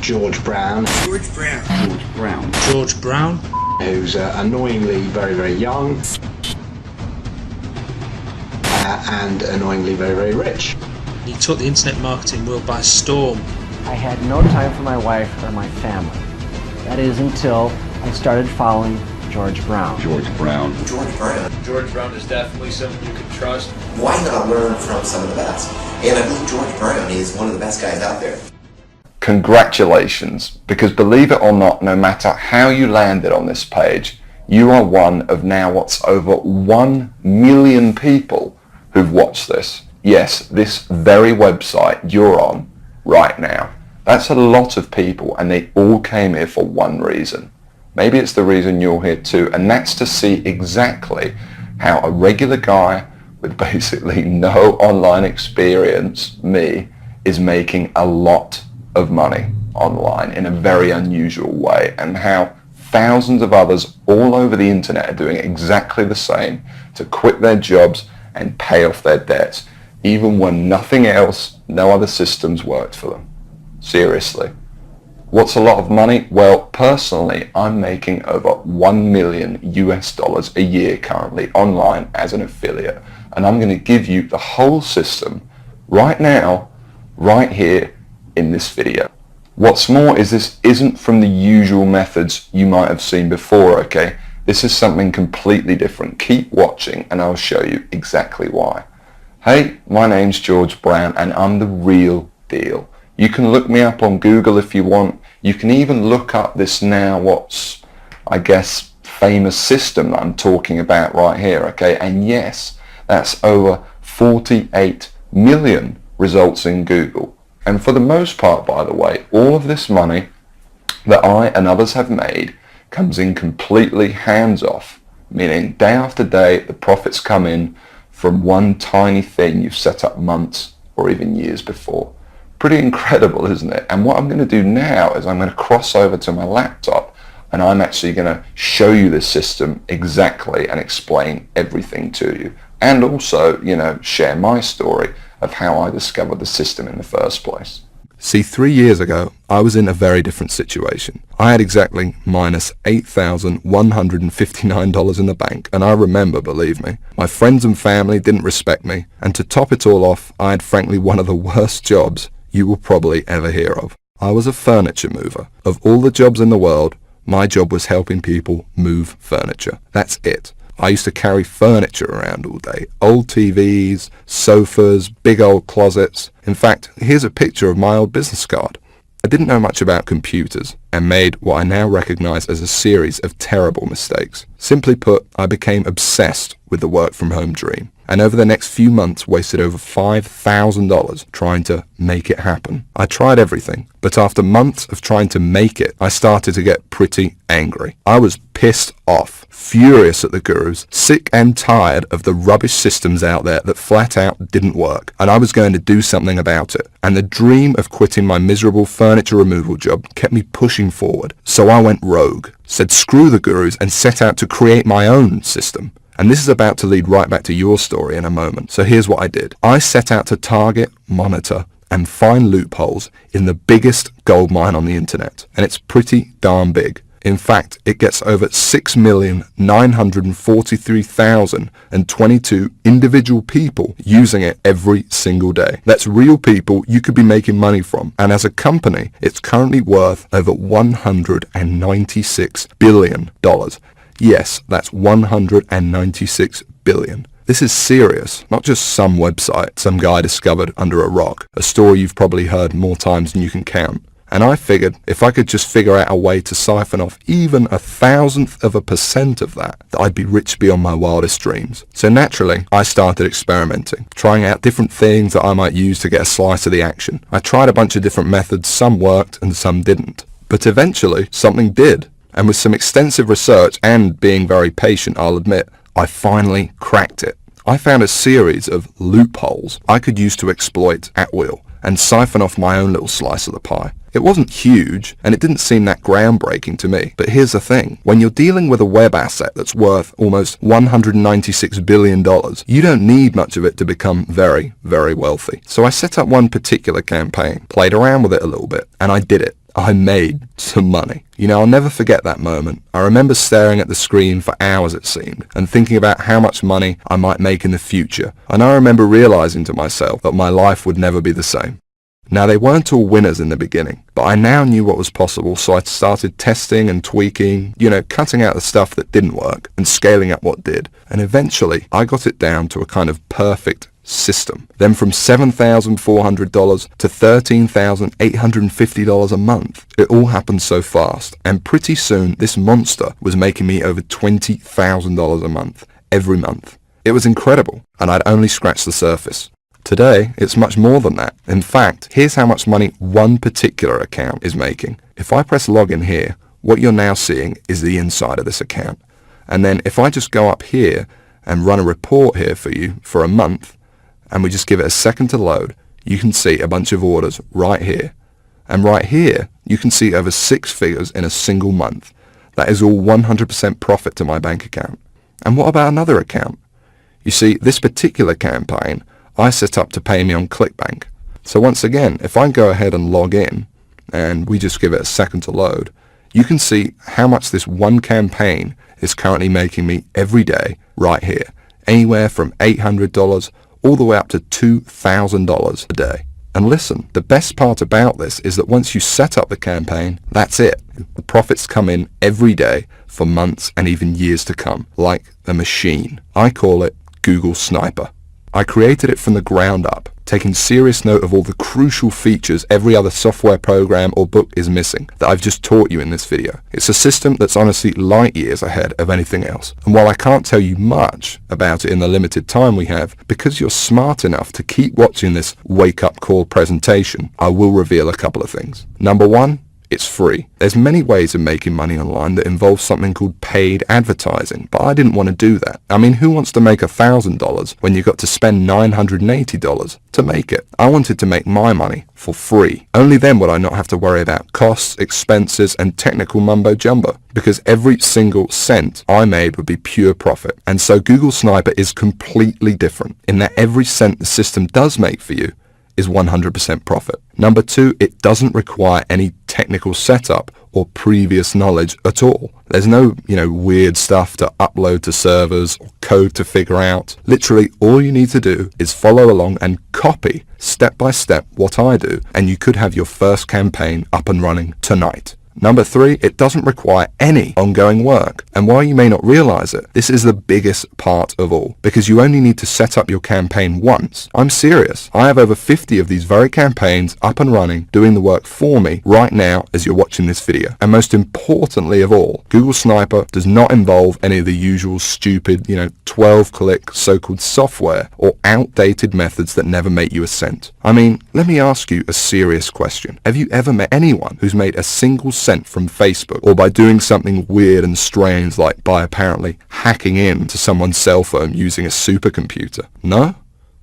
George Brown. George Brown. George Brown. George Brown. Who's annoyingly very, very young. And annoyingly very, very rich. He took the internet marketing world by storm. I had no time for my wife or my family. That is until I started following George Brown. George Brown. George Brown. George Brown is definitely someone you can trust. Why not learn from some of the best? And I believe George Brown is one of the best guys out there. Congratulations, because believe it or not, no matter how you landed on this page, you are one of now what's over 1 million people who've watched this. Yes, this very website you're on right now. That's a lot of people, and they all came here for one reason. Maybe it's the reason you're here too, and that's to see exactly how a regular guy with basically no online experience, me, is making a lot of money online in a very unusual way, and how thousands of others all over the internet are doing exactly the same to quit their jobs and pay off their debts, even when nothing else, no other systems worked for them. Seriously. What's a lot of money? Well, personally, I'm making over $1 million a year currently online as an affiliate, and I'm going to give you the whole system right now, right here in this video. What's more is this isn't from the usual methods you might have seen before, okay? This is something completely different. Keep watching and I'll show you exactly why. Hey, my name's George Brown and I'm the real deal. You can look me up on Google if you want. You can even look up this now what's, I guess, famous system that I'm talking about right here, okay? And yes, that's over 48 million results in Google. And for the most part, by the way, all of this money that I and others have made comes in completely hands-off, meaning day after day the profits come in from one tiny thing you've set up months or even years before. Pretty incredible, isn't it? And what I'm going to do now is I'm going to cross over to my laptop and I'm actually going to show you this system exactly and explain everything to you. And also, share my story of how I discovered the system in the first place. See, 3 years ago, I was in a very different situation. I had exactly minus $8,159 in the bank, and I remember, believe me, my friends and family didn't respect me, and to top it all off, I had frankly one of the worst jobs you will probably ever hear of. I was a furniture mover. Of all the jobs in the world, my job was helping people move furniture. That's it. I used to carry furniture around all day. Old TVs, sofas, big old closets. In fact, here's a picture of my old business card. I didn't know much about computers and made what I now recognize as a series of terrible mistakes. Simply put, I became obsessed with the work from home dream, and over the next few months wasted over $5,000 trying to make it happen. I tried everything, but after months of trying to make it, I started to get pretty angry. I was pissed off, furious at the gurus, sick and tired of the rubbish systems out there that flat out didn't work, and I was going to do something about it. And the dream of quitting my miserable furniture removal job kept me pushing forward. So I went rogue, said screw the gurus, and set out to create my own system. And this is about to lead right back to your story in a moment. So here's what I did. I set out to target, monitor, and find loopholes in the biggest gold mine on the internet. And it's pretty darn big. In fact, it gets over 6,943,022 individual people using it every single day. That's real people you could be making money from. And as a company, it's currently worth over $196 billion. Yes, that's 196 billion. This is serious, not just some website some guy discovered under a rock, a story you've probably heard more times than you can count. And I figured if I could just figure out a way to siphon off even 1,000% of that, I'd be rich beyond my wildest dreams. So naturally, I started experimenting, trying out different things that I might use to get a slice of the action. I tried a bunch of different methods, some worked and some didn't. But eventually, something did. And with some extensive research and being very patient, I'll admit, I finally cracked it. I found a series of loopholes I could use to exploit at will and siphon off my own little slice of the pie. It wasn't huge, and it didn't seem that groundbreaking to me. But here's the thing. When you're dealing with a web asset that's worth almost $196 billion, you don't need much of it to become very, very wealthy. So I set up one particular campaign, played around with it a little bit, and I did it. I made some money. You know, I'll never forget that moment. I remember staring at the screen for hours, it seemed, and thinking about how much money I might make in the future. And I remember realizing to myself that my life would never be the same. Now, they weren't all winners in the beginning, but I now knew what was possible, so I started testing and tweaking, you know, cutting out the stuff that didn't work and scaling up what did. And eventually, I got it down to a kind of perfect system. Then from $7,400 to $13,850 a month. It all happened so fast, and pretty soon this monster was making me over $20,000 a month, every month. It was incredible, and I'd only scratched the surface. Today, it's much more than that. In fact, here's how much money one particular account is making. If I press login here, what you're now seeing is the inside of this account. And then if I just go up here and run a report here for you for a month, and we just give it a second to load, you can see a bunch of orders right here. And right here, you can see over 6 figures in a single month. That is all 100% profit to my bank account. And what about another account? You see, this particular campaign, I set up to pay me on ClickBank. So once again, if I go ahead and log in, and we just give it a second to load, you can see how much this one campaign is currently making me every day right here. Anywhere from $800 all the way up to $2,000 a day. And listen, the best part about this is that once you set up the campaign, that's it. The profits come in every day for months and even years to come, like a machine. I call it Google Sniper. I created it from the ground up, taking serious note of all the crucial features every other software program or book is missing that I've just taught you in this video. It's a system that's honestly light years ahead of anything else. And while I can't tell you much about it in the limited time we have, because you're smart enough to keep watching this wake-up call presentation, I will reveal a couple of things. Number one, it's free. There's many ways of making money online that involve something called paid advertising, but I didn't want to do that. I mean, who wants to make $1,000 when you've got to spend $980 to make it? I wanted to make my money for free. Only then would I not have to worry about costs, expenses, and technical mumbo jumbo, because every single cent I made would be pure profit. And so Google Sniper is completely different in that every cent the system does make for you is 100% profit. Number two, it doesn't require any technical setup or previous knowledge at all. There's no, weird stuff to upload to servers or code to figure out. Literally, all you need to do is follow along and copy step by step what I do, and you could have your first campaign up and running tonight. Number three, it doesn't require any ongoing work. And while you may not realize it, this is the biggest part of all, because you only need to set up your campaign once. I'm serious. I have over 50 of these very campaigns up and running, doing the work for me right now as you're watching this video. And most importantly of all, Google Sniper does not involve any of the usual stupid, 12-click so-called software or outdated methods that never make you a cent. I mean, let me ask you a serious question. Have you ever met anyone who's made a single cent from Facebook, or by doing something weird and strange like by apparently hacking in to someone's cell phone using a supercomputer? No?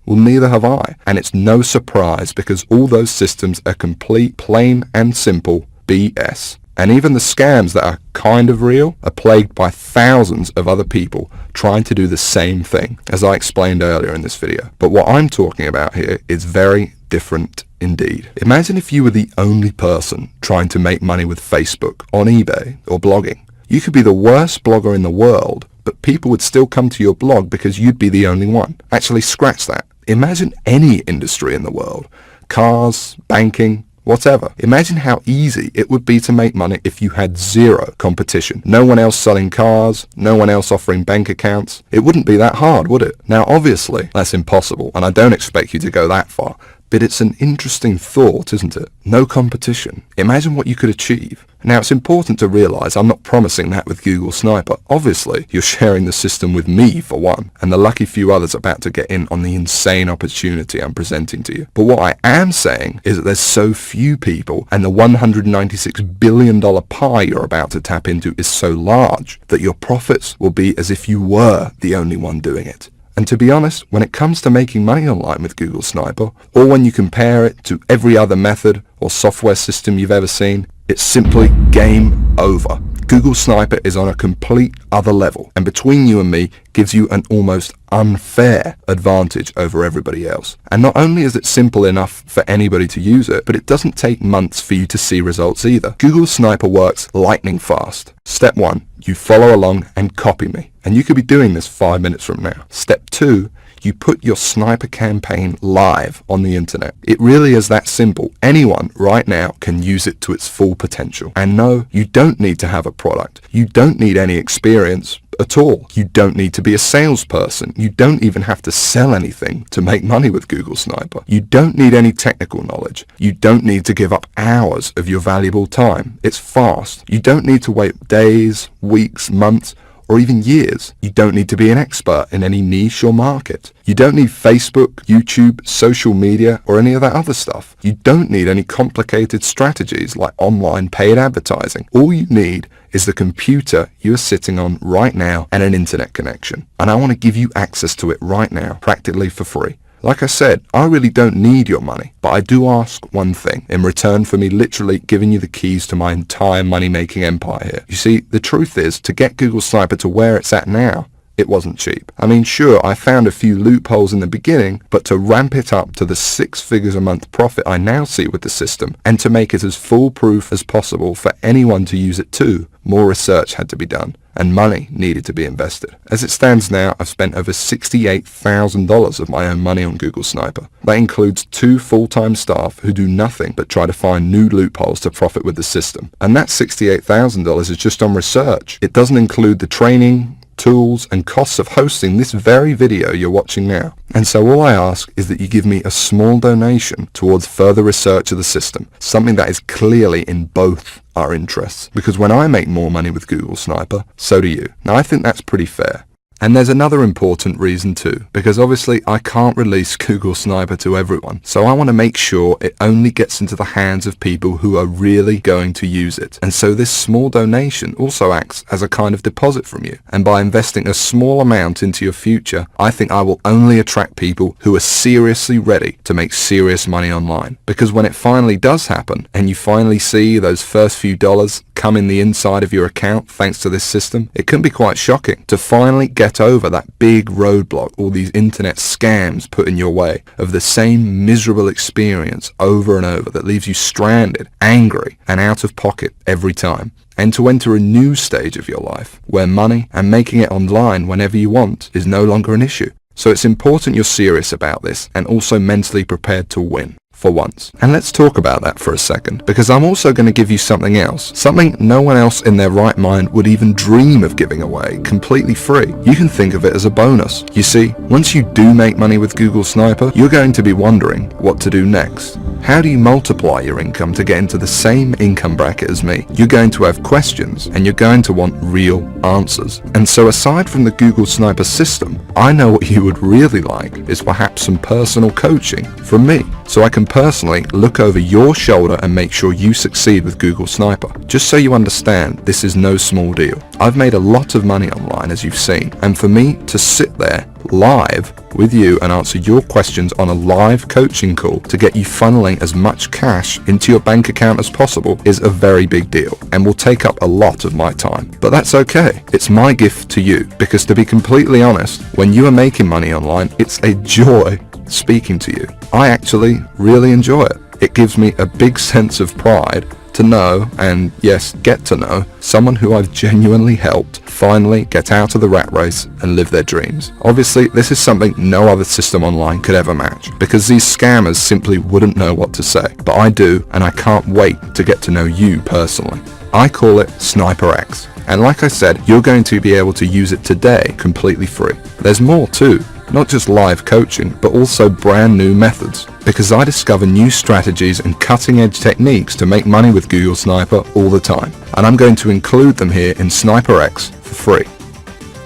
Well, neither have I. And it's no surprise, because all those systems are complete, plain and simple BS. And even the scams that are kind of real are plagued by thousands of other people trying to do the same thing, as I explained earlier in this video. But what I'm talking about here is very different indeed. Imagine if you were the only person trying to make money with Facebook, on eBay, or blogging. You could be the worst blogger in the world, but people would still come to your blog because you'd be the only one. Actually, scratch that. Imagine any industry in the world. Cars, banking, whatever. Imagine how easy it would be to make money if you had zero competition. No one else selling cars, no one else offering bank accounts. It wouldn't be that hard, would it? Now, obviously, that's impossible, and I don't expect you to go that far. But it's an interesting thought, isn't it? No competition. Imagine what you could achieve. Now, it's important to realize I'm not promising that with Google Sniper. Obviously, you're sharing the system with me, for one, and the lucky few others about to get in on the insane opportunity I'm presenting to you. But what I am saying is that there's so few people, and the $196 billion pie you're about to tap into is so large, that your profits will be as if you were the only one doing it. And to be honest, when it comes to making money online with Google Sniper, or when you compare it to every other method or software system you've ever seen, it's simply game over. Google Sniper is on a complete other level, and between you and me gives you an almost unfair advantage over everybody else. And not only is it simple enough for anybody to use it, but it doesn't take months for you to see results either. Google Sniper works lightning fast. Step 1, you follow along and copy me. And you could be doing this 5 minutes from now. Step 2, you put your sniper campaign live on the internet. It really is that simple. Anyone right now can use it to its full potential. And no, you don't need to have a product. You don't need any experience at all. You don't need to be a salesperson. You don't even have to sell anything to make money with Google Sniper. You don't need any technical knowledge. You don't need to give up hours of your valuable time. It's fast. You don't need to wait days, weeks, months, or even years. You don't need to be an expert in any niche or market. You don't need Facebook, YouTube, social media, or any of that other stuff. You don't need any complicated strategies like online paid advertising. All you need is the computer you are sitting on right now and an internet connection. And I want to give you access to it right now, practically for free. Like I said, I really don't need your money, but I do ask one thing in return for me literally giving you the keys to my entire money-making empire here. You see, the truth is, to get Google Sniper to where it's at now, it wasn't cheap. I mean, sure, I found a few loopholes in the beginning, but to ramp it up to the 6 figures a month profit I now see with the system, and to make it as foolproof as possible for anyone to use it too, more research had to be done, and money needed to be invested. As it stands now, I've spent over $68,000 of my own money on Google Sniper. That includes 2 full-time staff who do nothing but try to find new loopholes to profit with the system. And that $68,000 is just on research. It doesn't include the training, tools, and costs of hosting this very video you're watching now. And so all I ask is that you give me a small donation towards further research of the system, something that is clearly in both our interests. Because when I make more money with Google Sniper, so do you. Now I think that's pretty fair. And there's another important reason too, because obviously I can't release Google Sniper to everyone, so I want to make sure it only gets into the hands of people who are really going to use it. And so this small donation also acts as a kind of deposit from you, and by investing a small amount into your future, I think I will only attract people who are seriously ready to make serious money online. Because when it finally does happen, and you finally see those first few dollars come in the inside of your account thanks to this system, it can be quite shocking to finally get over that big roadblock all these internet scams put in your way of the same miserable experience over and over that leaves you stranded, angry, and out of pocket every time. And to enter a new stage of your life where money and making it online whenever you want is no longer an issue. So it's important you're serious about this and also mentally prepared to win. For once. And let's talk about that for a second, because I'm also going to give you something else, something no one else in their right mind would even dream of giving away, completely free. You can think of it as a bonus. You see, once you do make money with Google Sniper, you're going to be wondering what to do next. How do you multiply your income to get into the same income bracket as me? You're going to have questions, and you're going to want real answers. And so aside from the Google Sniper system, I know what you would really like is perhaps some personal coaching from me, so I can personally look over your shoulder and make sure you succeed with Google Sniper. Just so you understand, this is no small deal. I've made a lot of money online, as you've seen, and for me to sit there live with you and answer your questions on a live coaching call to get you funneling as much cash into your bank account as possible is a very big deal and will take up a lot of my time. But that's okay. It's my gift to you, because to be completely honest, when you are making money online, it's a joy speaking to you. I actually really enjoy it. It gives me a big sense of pride to know, and yes, get to know, someone who I've genuinely helped finally get out of the rat race and live their dreams. Obviously, this is something no other system online could ever match, because these scammers simply wouldn't know what to say. But I do, and I can't wait to get to know you personally. I call it Sniper X. And like I said, you're going to be able to use it today completely free. There's more too. Not just live coaching, but also brand new methods. Because I discover new strategies and cutting edge techniques to make money with Google Sniper all the time. And I'm going to include them here in Sniper X for free.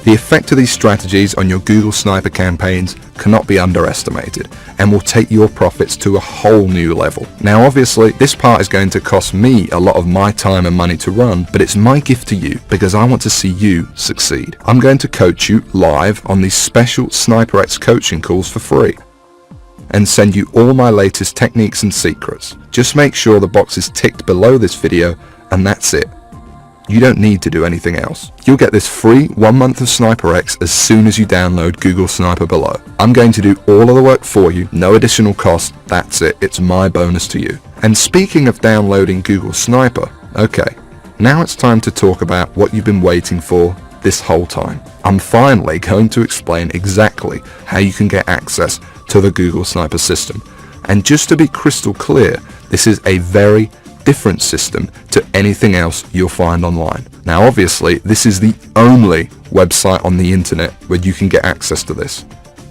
The effect of these strategies on your Google Sniper campaigns cannot be underestimated and will take your profits to a whole new level. Now obviously this part is going to cost me a lot of my time and money to run, but it's my gift to you because I want to see you succeed. I'm going to coach you live on these special SniperX coaching calls for free and send you all my latest techniques and secrets. Just make sure the box is ticked below this video and that's it. You don't need to do anything else. You'll get this free 1 month of SniperX as soon as you download Google Sniper below. I'm going to do all of the work for you, no additional cost, that's it, it's my bonus to you. And speaking of downloading Google Sniper, okay, now it's time to talk about what you've been waiting for this whole time. I'm finally going to explain exactly how you can get access to the Google Sniper system. And just to be crystal clear, this is a very different system to anything else you'll find online. Now obviously this is the only website on the internet where you can get access to this.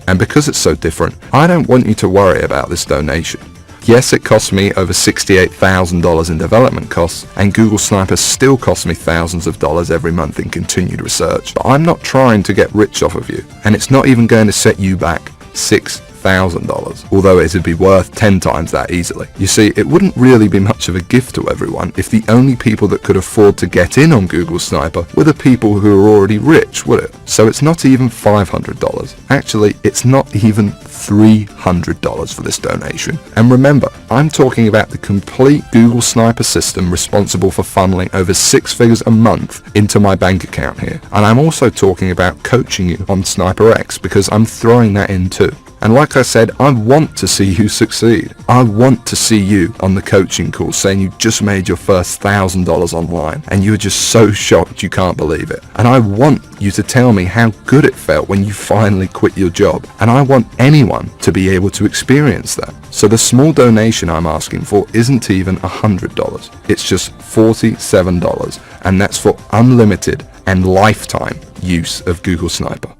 And because it's so different, I don't want you to worry about this donation. Yes, it cost me over $68,000 in development costs, and Google Sniper still costs me thousands of dollars every month in continued research. But I'm not trying to get rich off of you, and it's not even going to set you back $6,000, although it would be worth 10 times that easily. You see, it wouldn't really be much of a gift to everyone if the only people that could afford to get in on Google Sniper were the people who are already rich, would it? So it's not even $500. Actually, it's not even $300 for this donation. And remember, I'm talking about the complete Google Sniper system responsible for funneling over 6 figures a month into my bank account here. And I'm also talking about coaching you on SniperX because I'm throwing that in too. And like I said, I want to see you succeed. I want to see you on the coaching call saying you just made your first $1,000 online and you're just so shocked you can't believe it. And I want you to tell me how good it felt when you finally quit your job. And I want anyone to be able to experience that. So the small donation I'm asking for isn't even $100. It's just $47, and that's for unlimited and lifetime use of Google Sniper.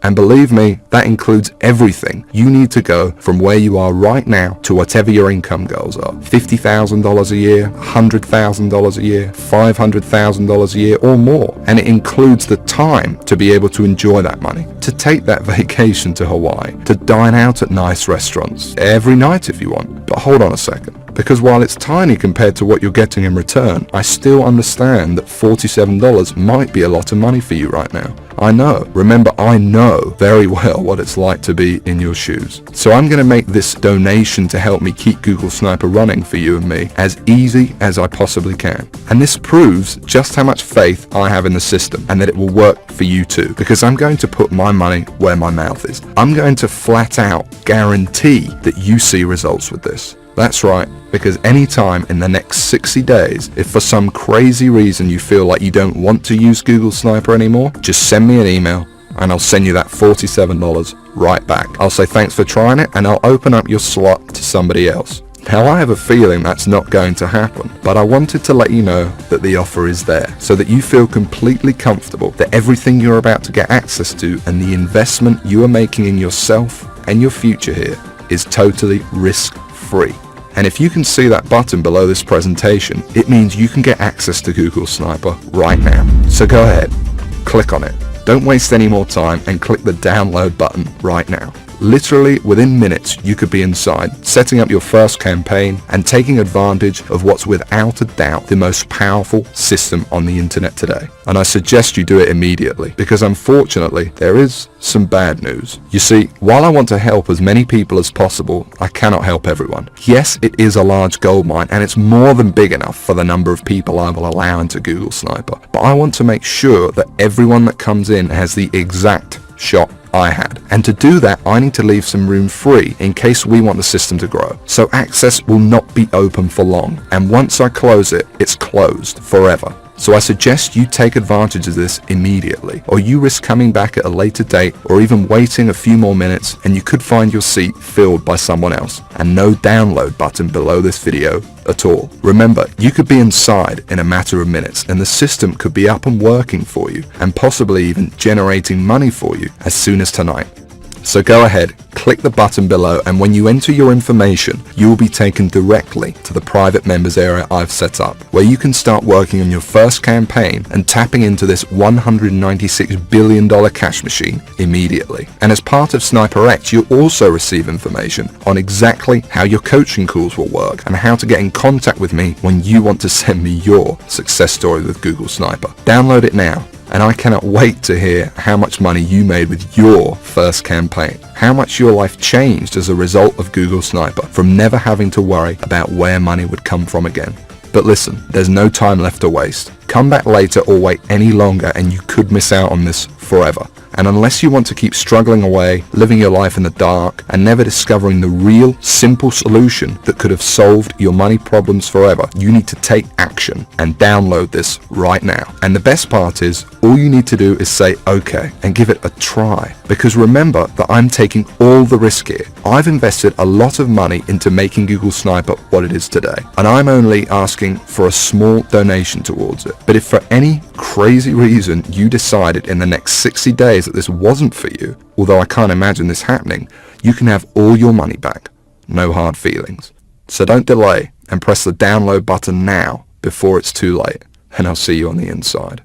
And believe me, that includes everything you need to go from where you are right now to whatever your income goals are. $50,000 a year, $100,000 a year, $500,000 a year or more. And it includes the time to be able to enjoy that money, to take that vacation to Hawaii, to dine out at nice restaurants every night if you want. But hold on a second. Because while it's tiny compared to what you're getting in return, I still understand that $47 might be a lot of money for you right now. I know. Remember, I know very well what it's like to be in your shoes. So I'm going to make this donation to help me keep Google Sniper running for you and me as easy as I possibly can. And this proves just how much faith I have in the system and that it will work for you too. Because I'm going to put my money where my mouth is. I'm going to flat out guarantee that you see results with this. That's right, because anytime in the next 60 days, if for some crazy reason you feel like you don't want to use Google Sniper anymore, just send me an email and I'll send you that $47 right back. I'll say thanks for trying it and I'll open up your slot to somebody else. Now I have a feeling that's not going to happen, but I wanted to let you know that the offer is there so that you feel completely comfortable that everything you're about to get access to and the investment you are making in yourself and your future here is totally risk-free. And if you can see that button below this presentation, it means you can get access to Google Sniper right now. So go ahead, click on it. Don't waste any more time and click the download button right now. Literally within minutes you could be inside, setting up your first campaign and taking advantage of what's without a doubt the most powerful system on the internet today. And I suggest you do it immediately because unfortunately there is some bad news. You see, while I want to help as many people as possible, I cannot help everyone. Yes, it is a large goldmine and it's more than big enough for the number of people I will allow into Google Sniper. But I want to make sure that everyone that comes in has the exact shot I had. And to do that, I need to leave some room free in case we want the system to grow. So access will not be open for long. And once I close it, it's closed forever. So I suggest you take advantage of this immediately, or you risk coming back at a later date or even waiting a few more minutes and you could find your seat filled by someone else and no download button below this video at all. Remember, you could be inside in a matter of minutes and the system could be up and working for you and possibly even generating money for you as soon as tonight. So go ahead, click the button below, and when you enter your information, you will be taken directly to the private members area I've set up, where you can start working on your first campaign and tapping into this $196 billion cash machine immediately. And as part of Sniper X, you'll also receive information on exactly how your coaching calls will work and how to get in contact with me when you want to send me your success story with Google Sniper. Download it now, and I cannot wait to hear how much money you made with your first campaign, how much your life changed as a result of Google Sniper, from never having to worry about where money would come from again. But listen, there's no time left to waste. Come back later or wait any longer and you could miss out on this forever. And unless you want to keep struggling away, living your life in the dark, and never discovering the real, simple solution that could have solved your money problems forever, you need to take action and download this right now. And the best part is, all you need to do is say okay and give it a try. Because remember that I'm taking all the risk here. I've invested a lot of money into making Google Sniper what it is today, and I'm only asking for a small donation towards it. But if for any crazy reason you decided in the next 60 days that this wasn't for you, although I can't imagine this happening, you can have all your money back. No hard feelings. So don't delay and press the download button now before it's too late, and I'll see you on the inside.